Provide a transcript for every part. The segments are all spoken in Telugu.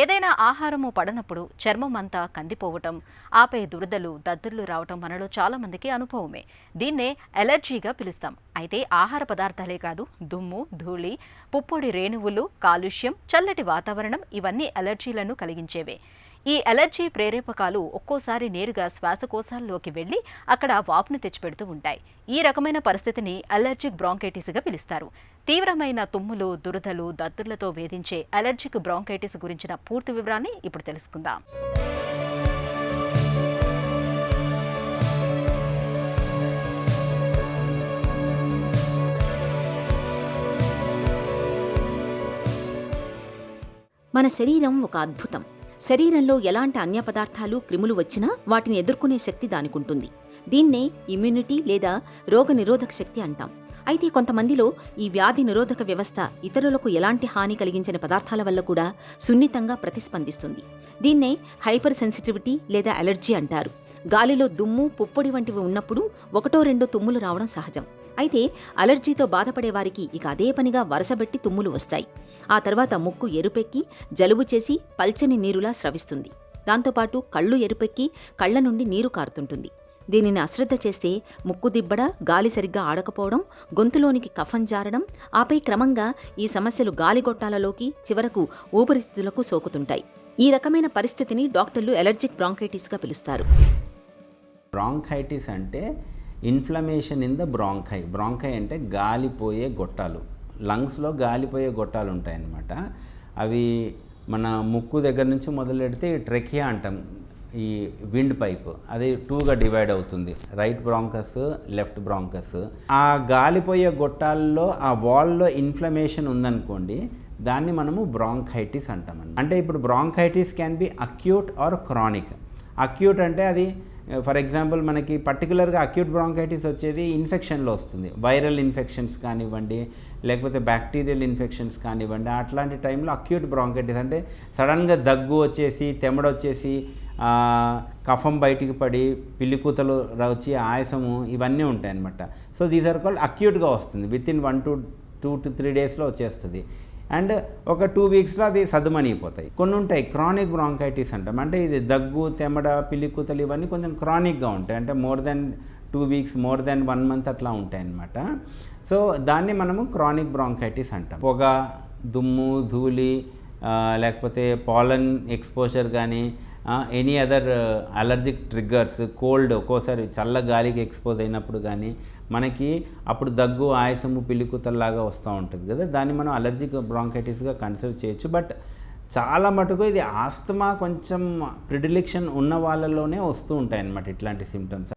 ఏదైనా ఆహారము పడనప్పుడు చర్మం అంతా కందిపోవటం, ఆపై దురదలు, దద్దుర్లు రావటం మనలో చాలా మందికి అనుభవమే. దీన్నే ఎలర్జీగా పిలుస్తాం. అయితే ఆహార పదార్థాలే కాదు, దుమ్ము, ధూళి, పుప్పొడి రేణువులు, కాలుష్యం, చల్లటి వాతావరణం ఇవన్నీ ఎలర్జీలను కలిగించేవే. ఈ ఎలర్జీ ప్రేరేపకాలు ఒక్కోసారి నేరుగా శ్వాసకోశాల్లోకి వెళ్లి అక్కడ వాపును తెచ్చిపెడుతూ ఉంటాయి. ఈ రకమైన పరిస్థితిని అలర్జిక్ బ్రాంకైటిస్గా పిలుస్తారు. తీవ్రమైన తుమ్ములు, దురదలు, దద్దుర్లతో వేధించే అలర్జిక్ బ్రాంకైటిస్ గురించిన పూర్తి వివరాన్ని ఇప్పుడు తెలుసుకుందాం. మన శరీరం ఒక అద్భుతం. శరీరంలో ఎలాంటి అన్య పదార్థాలు, క్రిములు వచ్చినా వాటిని ఎదుర్కొనే శక్తి దానికుంటుంది. దీన్నే ఇమ్యూనిటీ లేదా రోగ నిరోధక శక్తి అంటాం. అయితే కొంతమందిలో ఈ వ్యాధి నిరోధక వ్యవస్థ ఇతరులకు ఎలాంటి హాని కలిగించని పదార్థాల వల్ల కూడా సున్నితంగా ప్రతిస్పందిస్తుంది. దీన్నే హైపర్ సెన్సిటివిటీ లేదా అలర్జీ అంటారు. గాలిలో దుమ్ము, పుప్పొడి వంటివి ఉన్నప్పుడు ఒకటో రెండో తుమ్ములు రావడం సహజం. అయితే అలర్జీతో బాధపడే వారికి ఇక అదే పనిగా వరుసబెట్టి తుమ్ములు వస్తాయి. ఆ తర్వాత ముక్కు ఎరుపెక్కి జలుబు చేసి పల్చని నీరులా స్రవిస్తుంది. దాంతోపాటు కళ్ళు ఎరుపెక్కి కళ్ల నుండి నీరు కారుతుంటుంది. దీనిని అశ్రద్ధ చేస్తే ముక్కు దిబ్బడ, గాలి సరిగ్గా ఆడకపోవడం, గొంతులోనికి కఫం జారడం, ఆపై క్రమంగా ఈ సమస్యలు గాలిగొట్టాలలోకి, చివరకు ఊపిరితిత్తులకు సోకుతుంటాయి. ఈ రకమైన పరిస్థితిని డాక్టర్లు ఎలర్జిక్ బ్రాంకైటిస్గా పిలుస్తారు. బ్రాంకైటిస్ అంటే ఇన్ఫ్లమేషన్ ఇన్ ద బ్రాంకై అంటే గాలిపోయే గొట్టాలు, లంగ్స్లో గాలిపోయే గొట్టాలు ఉంటాయన్నమాట. అవి మన ముక్కు దగ్గర నుంచి మొదలెడితే ట్రెకియా అంటాం, ఈ విండ్ పైప్, అది 2గా డివైడ్ అవుతుంది, రైట్ బ్రాంకస్, లెఫ్ట్ బ్రాంకస్. ఆ గాలిపోయే గొట్టాల్లో ఆ వాల్లో ఇన్ఫ్లమేషన్ ఉందనుకోండి, దాన్ని మనము బ్రాంకైటిస్ అంటామన్నమాట. అంటే ఇప్పుడు bronchitis can be acute or chronic. Acute అంటే అది ఫర్ ఎగ్జాంపుల్ మనకి పర్టికులర్గా అక్యూట్ బ్రాంకైటిస్ వచ్చేది ఇన్ఫెక్షన్లో వస్తుంది. వైరల్ ఇన్ఫెక్షన్స్ కానివ్వండి, లేకపోతే బ్యాక్టీరియల్ ఇన్ఫెక్షన్స్ కానివ్వండి. అట్లాంటి టైంలో అక్యూట్ బ్రాంకైటిస్ అంటే సడన్గా దగ్గు వచ్చేసి, తెమ్మడొచ్చేసి, కఫం బయటికి పడి, పిల్లికూతలు వచ్చి, ఆయాసము, ఇవన్నీ ఉంటాయి అన్నమాట. సో దీస్ ఆర్ కాల్డ్ అక్యూట్గా వస్తుంది. విత్ ఇన్ 1 to 2 to 3 డేస్లో వచ్చేస్తుంది. అండ్ ఒక 2 వీక్స్లో అవి సద్దుమణిగిపోతాయి. కొన్ని ఉంటాయి క్రానిక్ బ్రాంకైటిస్ అంటాం. అంటే ఇది దగ్గు, తెమ్మడ, పిల్లికూతలు ఇవన్నీ కొంచెం క్రానిక్గా ఉంటాయి. అంటే more than 2 weeks, more than 1 month అట్లా ఉంటాయి అన్నమాట. సో దాన్ని మనము క్రానిక్ బ్రాంకైటిస్ అంటాం. పొగ, దుమ్ము, ధూళి, లేకపోతే పాలన్ ఎక్స్పోజర్ కానీ, any other allergic triggers, cold, ఒక్కోసారి చల్ల గాలికి ఎక్స్పోజ్ అయినప్పుడు కానీ మనకి అప్పుడు దగ్గు, ఆయాసము, పిల్లికూతల్లాగా వస్తూ ఉంటుంది కదా, దాన్ని మనం అలర్జిక్ బ్రాంకైటిస్గా కన్సిడర్ చేయొచ్చు. బట్ చాలా మటుకు ఇది ఆస్తమా కొంచెం ప్రిడిలిక్షన్ ఉన్న వాళ్ళలోనే వస్తూ ఉంటాయి అన్నమాట ఇట్లాంటి సిమ్టమ్స్.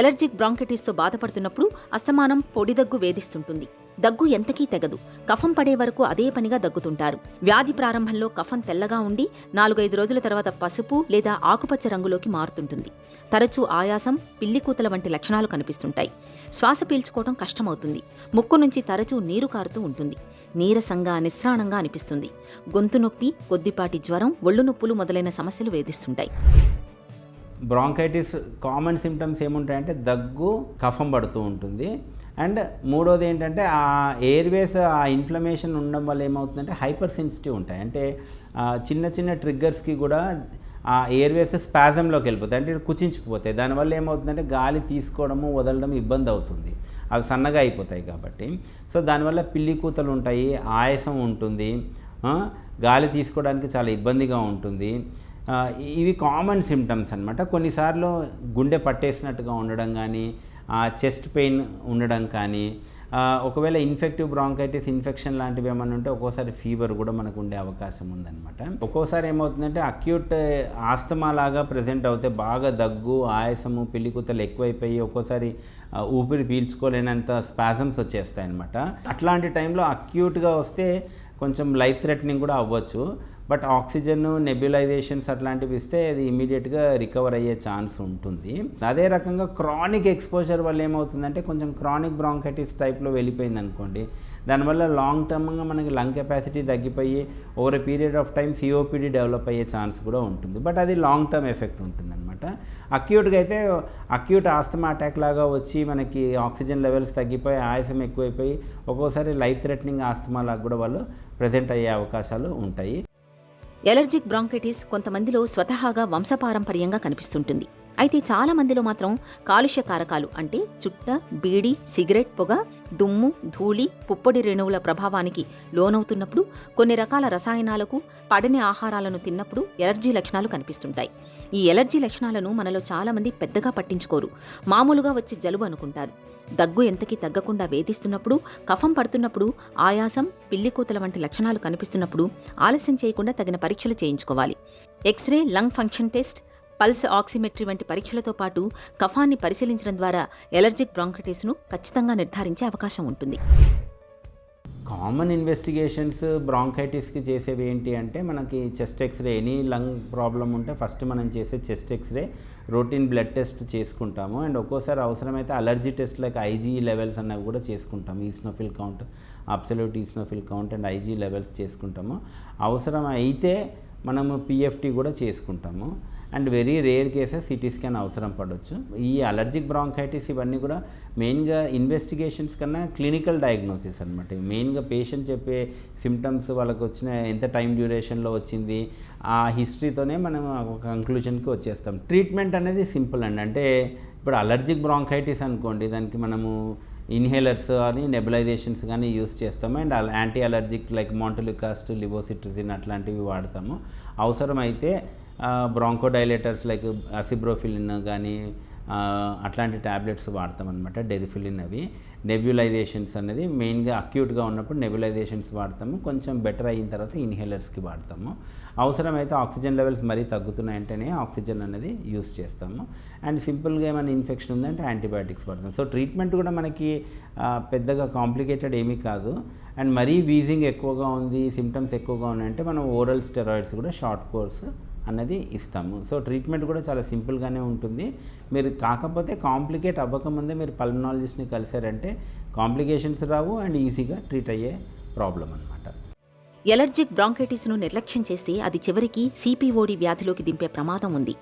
ఎలర్జిక్ బ్రాంకైటిస్తో బాధపడుతున్నప్పుడు అస్తమానం పొడి దగ్గు వేధిస్తుంటుంది. దగ్గు ఎంతకీ తెగదు. కఫం పడే వరకు అదే పనిగా దగ్గుతుంటారు. వ్యాధి ప్రారంభంలో కఫం తెల్లగా ఉండి 4-5 రోజుల తర్వాత పసుపు లేదా ఆకుపచ్చ రంగులోకి మారుతుంటుంది. తరచూ ఆయాసం, పిల్లికూతల వంటి లక్షణాలు కనిపిస్తుంటాయి. శ్వాస పీల్చుకోవడం కష్టమవుతుంది. ముక్కు నుంచి తరచూ నీరు కారుతూ ఉంటుంది. నీరసంగా, నిస్త్రాణంగా అనిపిస్తుంది. గొంతు నొప్పి, కొద్దిపాటి జ్వరం, ఒళ్ళు నొప్పులు మొదలైన సమస్యలు వేధిస్తుంటాయి. బ్రాంకైటిస్ కామన్ సిమ్టమ్స్ ఏముంటాయంటే దగ్గు, కఫం పడుతూ ఉంటుంది. అండ్ మూడోది ఏంటంటే ఆ ఎయిర్వేస్, ఆ ఇన్ఫ్లమేషన్ ఉండడం వల్ల ఏమవుతుందంటే హైపర్ సెన్సిటివ్ ఉంటాయి. అంటే చిన్న చిన్న ట్రిగ్గర్స్కి కూడా ఆ ఎయిర్వేస్ స్పాజంలోకి వెళ్ళిపోతాయి, అంటే కుచించుకుపోతాయి. దానివల్ల ఏమవుతుందంటే గాలి తీసుకోవడము, వదలడం ఇబ్బంది అవుతుంది. అవి సన్నగా అయిపోతాయి కాబట్టి. సో దానివల్ల పిల్లికూతలు ఉంటాయి, ఆయాసం ఉంటుంది, గాలి తీసుకోవడానికి చాలా ఇబ్బందిగా ఉంటుంది. ఇవి కామన్ సిమ్టమ్స్ అనమాట. కొన్నిసార్లు గుండె పట్టేసినట్టుగా ఉండడం కానీ, చెస్ట్ పెయిన్ ఉండడం కానీ, ఒకవేళ ఇన్ఫెక్టివ్ బ్రాంకైటిస్ ఇన్ఫెక్షన్ లాంటివి ఏమైనా ఉంటే ఒక్కోసారి ఫీవర్ కూడా మనకు ఉండే అవకాశం ఉందన్నమాట. ఒక్కోసారి ఏమవుతుందంటే అక్యూట్ ఆస్తమా లాగా ప్రజెంట్ అవుతే బాగా దగ్గు, ఆయాసము, పిల్లికూతలు ఎక్కువైపోయి ఒక్కోసారి ఊపిరి పీల్చుకోలేనంత స్పాజమ్స్ వచ్చేస్తాయి అన్నమాట. అట్లాంటి టైంలో అక్యూట్గా వస్తే కొంచెం లైఫ్ థ్రెటనింగ్ కూడా అవ్వచ్చు. బట్ ఆక్సిజన్, నెబ్యులైజేషన్స్ అట్లాంటివి ఇస్తే అది ఇమీడియట్గా రికవర్ అయ్యే ఛాన్స్ ఉంటుంది. అదే రకంగా క్రానిక్ ఎక్స్పోజర్ వల్ల ఏమవుతుందంటే కొంచెం క్రానిక్ బ్రాంకైటిస్ టైప్లో వెళ్ళిపోయింది అనుకోండి, దానివల్ల లాంగ్ టర్మ్గా మనకి లంగ్ కెపాసిటీ తగ్గిపోయి over a period of time COPD develop అయ్యే ఛాన్స్ కూడా ఉంటుంది. బట్ అది లాంగ్ టర్మ్ ఎఫెక్ట్ ఉంటుంది అనమాట. అనమాట. అక్యూట్గా అయితే అక్యూట్ ఆస్తమా అటాక్ లాగా వచ్చి మనకి ఆక్సిజన్ లెవెల్స్ తగ్గిపోయి ఆయాసం ఎక్కువైపోయి ఒక్కోసారి లైఫ్ థ్రెటనింగ్ ఆస్తమా లాగా కూడా వాళ్ళు ప్రజెంట్ అయ్యే అవకాశాలు ఉంటాయి. ఎలర్జిక్ బ్రాంకైటిస్ కొంతమందిలో స్వతహాగా వంశపారంపర్యంగా కనిపిస్తుంటుంది. అయితే చాలా మందిలో మాత్రం కాలుష్య కారకాలు అంటే చుట్ట, బీడి, సిగరెట్ పొగ, దుమ్ము, ధూళి, పుప్పొడి రేణువుల ప్రభావానికి లోనవుతున్నప్పుడు, కొన్ని రకాల రసాయనాలకు, పడని ఆహారాలను తిన్నప్పుడు ఎలర్జీ లక్షణాలు కనిపిస్తుంటాయి. ఈ ఎలర్జీ లక్షణాలను మనలో చాలామంది పెద్దగా పట్టించుకోరు. మామూలుగా వచ్చి జలుబు అనుకుంటారు. దగ్గు ఎంతకీ తగ్గకుండా వేధిస్తున్నప్పుడు, కఫం పడుతున్నప్పుడు, ఆయాసం, పిల్లికూతల వంటి లక్షణాలు కనిపిస్తున్నప్పుడు ఆలస్యం చేయకుండా తగిన పరీక్షలు చేయించుకోవాలి. X ray, lung function test, pulse oximetry వంటి పరీక్షలతో పాటు కఫాన్ని పరిశీలించడం ద్వారా ఎలర్జిక్ బ్రాంకైటిస్ను ఖచ్చితంగా నిర్ధారించే అవకాశం ఉంటుంది. కామన్ ఇన్వెస్టిగేషన్స్ బ్రాంకైటిస్కి చేసేవి ఏంటి అంటే మనకి chest X-ray, any lung problem ఉంటే ఫస్ట్ మనం చేసే chest X-ray, routine blood test చేసుకుంటాము. అండ్ ఒక్కోసారి అవసరమైతే allergy test like IG levels అన్నవి కూడా చేసుకుంటాము. Eosinophil count, absolute eosinophil count and IG levels చేసుకుంటాము. అవసరం అయితే మనము పిఎఫ్టీ కూడా చేసుకుంటాము. And very rare cases CT scan అవసరం పడవచ్చు. ఈ అలర్జిక్ బ్రాంకైటిస్ ఇవన్నీ కూడా మెయిన్గా ఇన్వెస్టిగేషన్స్ కన్నా క్లినికల్ డయాగ్నోసిస్ అనమాట. మెయిన్గా పేషెంట్ చెప్పే సిమ్టమ్స్, వాళ్ళకి వచ్చిన ఎంత టైం డ్యూరేషన్లో వచ్చింది, ఆ హిస్టరీతోనే మనం ఒక కంక్లూజన్కి వచ్చేస్తాం. ట్రీట్మెంట్ అనేది సింపుల్ అండి. అంటే ఇప్పుడు అలర్జిక్ బ్రాంకైటిస్ అనుకోండి, దానికి మనము ఇన్హేలర్స్ అని నెబులైజేషన్స్ కానీ యూస్ చేస్తాము. అండ్ యాంటీ అలర్జిక్ లైక్ మోంటెలికాస్ట్, లివోసిట్రిజిన్ అట్లాంటివి వాడతాము. అవసరమైతే బ్రాంకోడైలేటర్స్ లైక్ అసిబ్రోఫిలిన్ కానీ అట్లాంటి ట్యాబ్లెట్స్ వాడతామన్నమాట, డెరిఫిలిన్. అవి నెబ్యులైజేషన్స్ అనేది మెయిన్గా అక్యూట్గా ఉన్నప్పుడు నెబ్యులైజేషన్స్ వాడతాము. కొంచెం బెటర్ అయిన తర్వాత ఇన్హేలర్స్కి వాడతాము. అవసరమైతే ఆక్సిజన్ లెవెల్స్ మరీ తగ్గుతున్నాయంటేనే ఆక్సిజన్ అనేది యూస్ చేస్తాము. అండ్ సింపుల్గా ఏమైనా ఇన్ఫెక్షన్ ఉందంటే యాంటీబయాటిక్స్ వాడతాం. సో ట్రీట్మెంట్ కూడా మనకి పెద్దగా కాంప్లికేటెడ్ ఏమీ కాదు. అండ్ మరీ వీజింగ్ ఎక్కువగా ఉంది, సిమ్టమ్స్ ఎక్కువగా ఉన్నాయంటే మనం ఓరల్ స్టెరాయిడ్స్ కూడా షార్ట్ కోర్స్ అన్నది ఇస్తాము. సో ట్రీట్మెంట్ కూడా చాలా సింపుల్గానే ఉంటుంది. మీరు కాకపోతే కాంప్లికేట్ అవ్వకముందే మీరు పల్మనాలజిస్ట్ని కలిసారంటే కాంప్లికేషన్స్ రావు అండ్ ఈజీగా ట్రీట్ అయ్యే ప్రాబ్లం అనమాట. ఎలర్జిక్ బ్రాంకైటిస్ను నిర్లక్ష్యం చేస్తే అది చివరికి సిపిఓడి వ్యాధిలోకి దింపే ప్రమాదం ఉంది.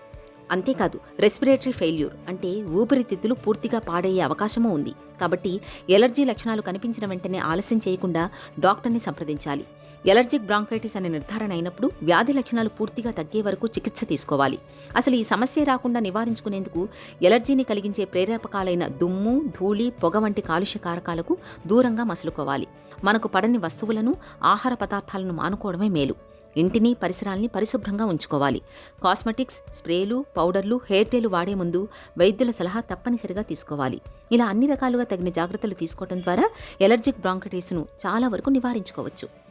అంతేకాదు రెస్పిరేటరీ ఫెయిల్యూర్ అంటే ఊపిరితిత్తులు పూర్తిగా పాడయ్యే అవకాశమూ ఉంది. కాబట్టి ఎలర్జీ లక్షణాలు కనిపించిన వెంటనే ఆలస్యం చేయకుండా డాక్టర్ని సంప్రదించాలి. ఎలర్జిక్ బ్రాంకైటిస్ అనే నిర్ధారణ అయినప్పుడు వ్యాధి లక్షణాలు పూర్తిగా తగ్గే వరకు చికిత్స తీసుకోవాలి. అసలు ఈ సమస్య రాకుండా నివారించుకునేందుకు ఎలర్జీని కలిగించే ప్రేరేపకాలైన దుమ్ము, ధూళి, పొగ వంటి కాలుష్య కారకాలకు దూరంగా మసులుకోవాలి. మనకు పడని వస్తువులను, ఆహార పదార్థాలను మానుకోవడమే మేలు. ఇంటిని, పరిసరాల్ని పరిశుభ్రంగా ఉంచుకోవాలి. కాస్మెటిక్స్, స్ప్రేలు, పౌడర్లు, హెయిర్ టేలు వాడే ముందు వైద్యుల సలహా తప్పనిసరిగా తీసుకోవాలి. ఇలా అన్ని రకాలుగా తగిన జాగ్రత్తలు తీసుకోవడం ద్వారా ఎలర్జిక్ బ్రాంకైటిస్ను చాలా వరకు నివారించుకోవచ్చు.